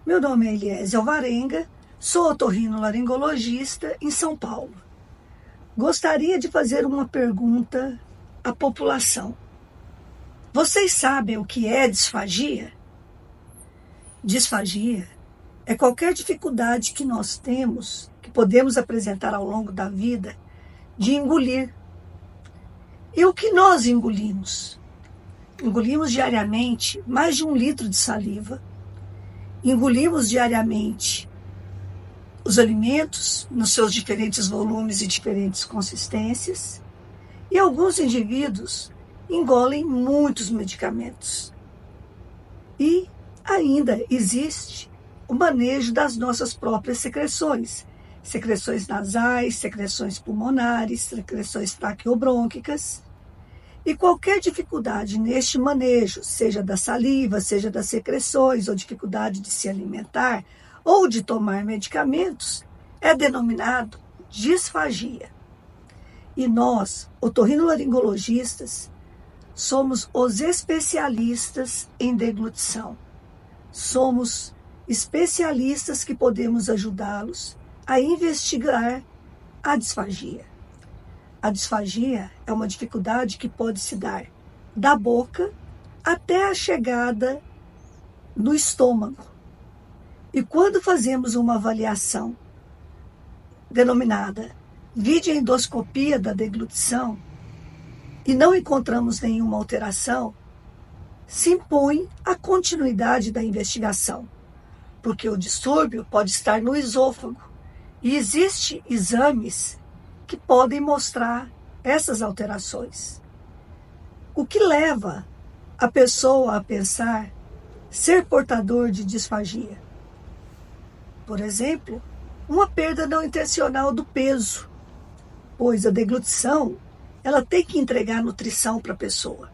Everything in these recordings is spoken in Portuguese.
Meu nome é Eliésia Alvarenga, sou otorrinolaringologista em São Paulo. Gostaria de fazer uma pergunta à população. Vocês sabem o que é disfagia? Disfagia é qualquer dificuldade que nós temos, que podemos apresentar ao longo da vida, de engolir. E o que nós engolimos? Engolimos diariamente mais de 1 litro de saliva. Engolimos diariamente os alimentos nos seus diferentes volumes e diferentes consistências. E alguns indivíduos engolem muitos medicamentos. E ainda existe o manejo das nossas próprias secreções. Secreções nasais, secreções pulmonares, secreções traqueobrônquicas. E qualquer dificuldade neste manejo, seja da saliva, seja das secreções, ou dificuldade de se alimentar, ou de tomar medicamentos, é denominado disfagia. E nós, otorrinolaringologistas, somos os especialistas em deglutição. Somos especialistas que podemos ajudá-los a investigar a disfagia. A disfagia é uma dificuldade que pode se dar da boca até a chegada no estômago. E quando fazemos uma avaliação denominada videoendoscopia da deglutição e não encontramos nenhuma alteração, se impõe a continuidade da investigação, porque o distúrbio pode estar no esôfago e existem exames que podem mostrar essas alterações. O que leva a pessoa a pensar ser portador de disfagia? Por exemplo, uma perda não intencional do peso, pois a deglutição ela tem que entregar nutrição para a pessoa.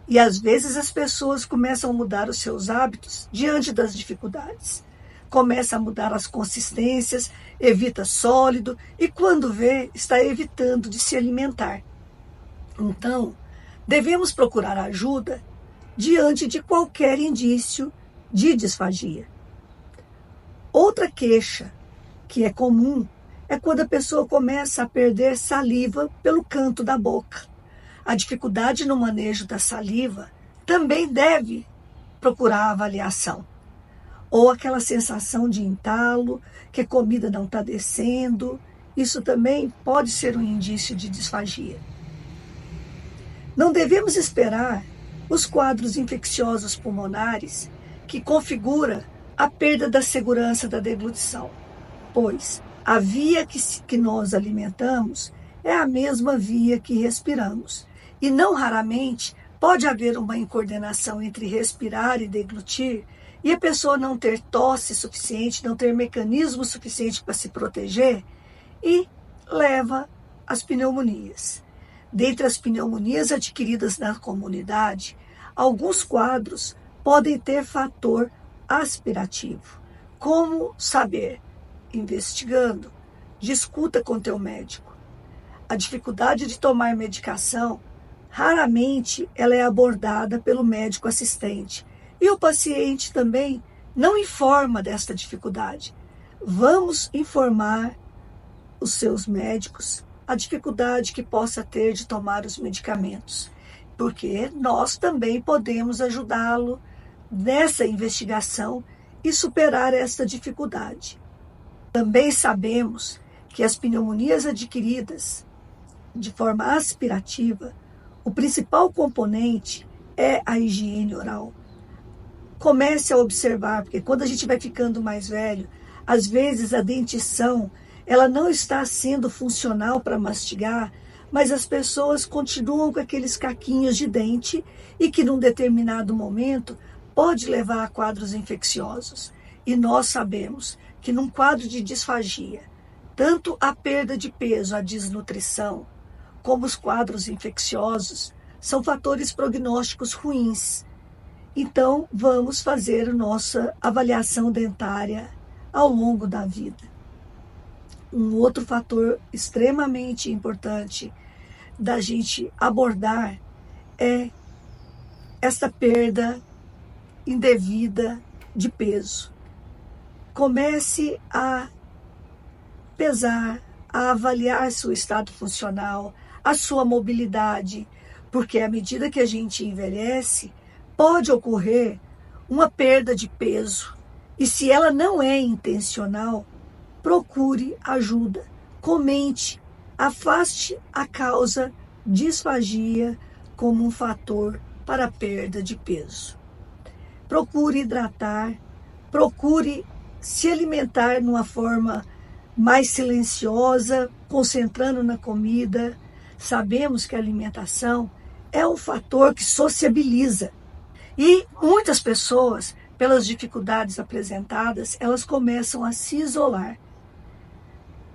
E às vezes as pessoas começam a mudar os seus hábitos diante das dificuldades. Começa a mudar as consistências, evita sólido e quando vê, está evitando de se alimentar. Então, devemos procurar ajuda diante de qualquer indício de disfagia. Outra queixa que é comum é quando a pessoa começa a perder saliva pelo canto da boca. A dificuldade no manejo da saliva também deve procurar avaliação. Ou aquela sensação de entalo, que a comida não está descendo, isso também pode ser um indício de disfagia. Não devemos esperar os quadros infecciosos pulmonares que configura a perda da segurança da deglutição, pois a via que nós alimentamos é a mesma via que respiramos, e não raramente pode haver uma incoordenação entre respirar e deglutir, e a pessoa não ter tosse suficiente, não ter mecanismo suficiente para se proteger, e leva às pneumonias. Dentre as pneumonias adquiridas na comunidade, alguns quadros podem ter fator aspirativo. Como saber? Investigando, discuta com teu médico. A dificuldade de tomar medicação, raramente ela é abordada pelo médico assistente. E o paciente também não informa desta dificuldade. Vamos informar os seus médicos a dificuldade que possa ter de tomar os medicamentos, porque nós também podemos ajudá-lo nessa investigação e superar essa dificuldade. Também sabemos que as pneumonias adquiridas de forma aspirativa, o principal componente é a higiene oral. Comece a observar, porque quando a gente vai ficando mais velho, às vezes a dentição ela não está sendo funcional para mastigar, mas as pessoas continuam com aqueles caquinhos de dente e que num determinado momento pode levar a quadros infecciosos. E nós sabemos que num quadro de disfagia, tanto a perda de peso, a desnutrição, como os quadros infecciosos, são fatores prognósticos ruins. Então, vamos fazer nossa avaliação dentária ao longo da vida. Um outro fator extremamente importante da gente abordar é essa perda indevida de peso. comece a pesar, a avaliar seu estado funcional, a sua mobilidade, porque à medida que a gente envelhece, pode ocorrer uma perda de peso. E se ela não é intencional, procure ajuda, comente, afaste a causa disfagia como um fator para a perda de peso. Procure hidratar, procure se alimentar de uma forma mais silenciosa, concentrando na comida. Sabemos que a alimentação é um fator que sociabiliza. E muitas pessoas, pelas dificuldades apresentadas, elas começam a se isolar.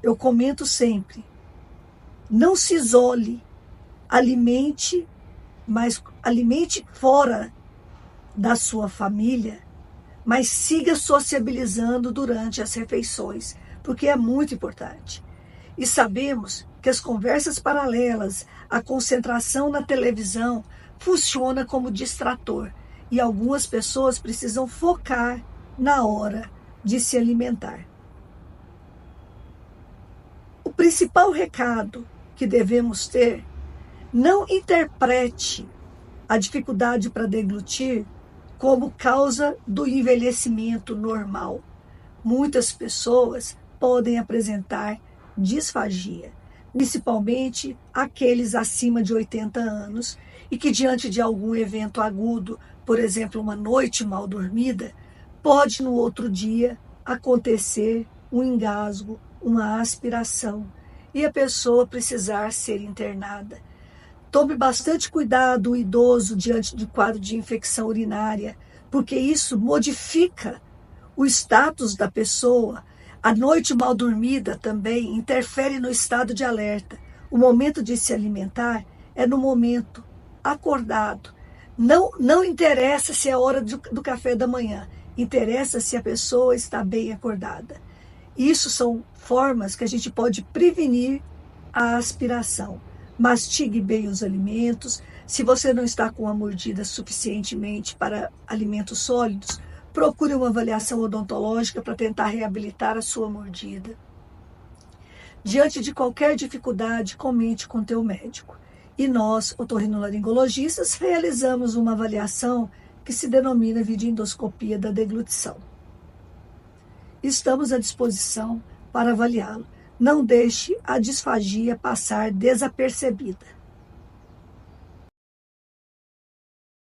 Eu comento sempre, não se isole, alimente, mas alimente fora da sua família, mas siga sociabilizando durante as refeições, porque é muito importante. E sabemos que as conversas paralelas, a concentração na televisão, funciona como distrator. E algumas pessoas precisam focar na hora de se alimentar. O principal recado que devemos ter, não interprete a dificuldade para deglutir como causa do envelhecimento normal. Muitas pessoas podem apresentar disfagia, principalmente aqueles acima de 80 anos e que diante de algum evento agudo, por exemplo, uma noite mal dormida, pode no outro dia acontecer um engasgo, uma aspiração e a pessoa precisar ser internada. Tome bastante cuidado o idoso diante de quadro de infecção urinária, porque isso modifica o status da pessoa. A noite mal dormida também interfere no estado de alerta. O momento de se alimentar é no momento acordado. Não interessa se é a hora do café da manhã, interessa se a pessoa está bem acordada. Isso são formas que a gente pode prevenir a aspiração. Mastigue bem os alimentos. Se você não está com a mordida suficientemente para alimentos sólidos, procure uma avaliação odontológica para tentar reabilitar a sua mordida. Diante de qualquer dificuldade, comente com teu médico. E nós, otorrinolaringologistas, realizamos uma avaliação que se denomina videoendoscopia da deglutição. Estamos à disposição para avaliá-lo. Não deixe a disfagia passar desapercebida.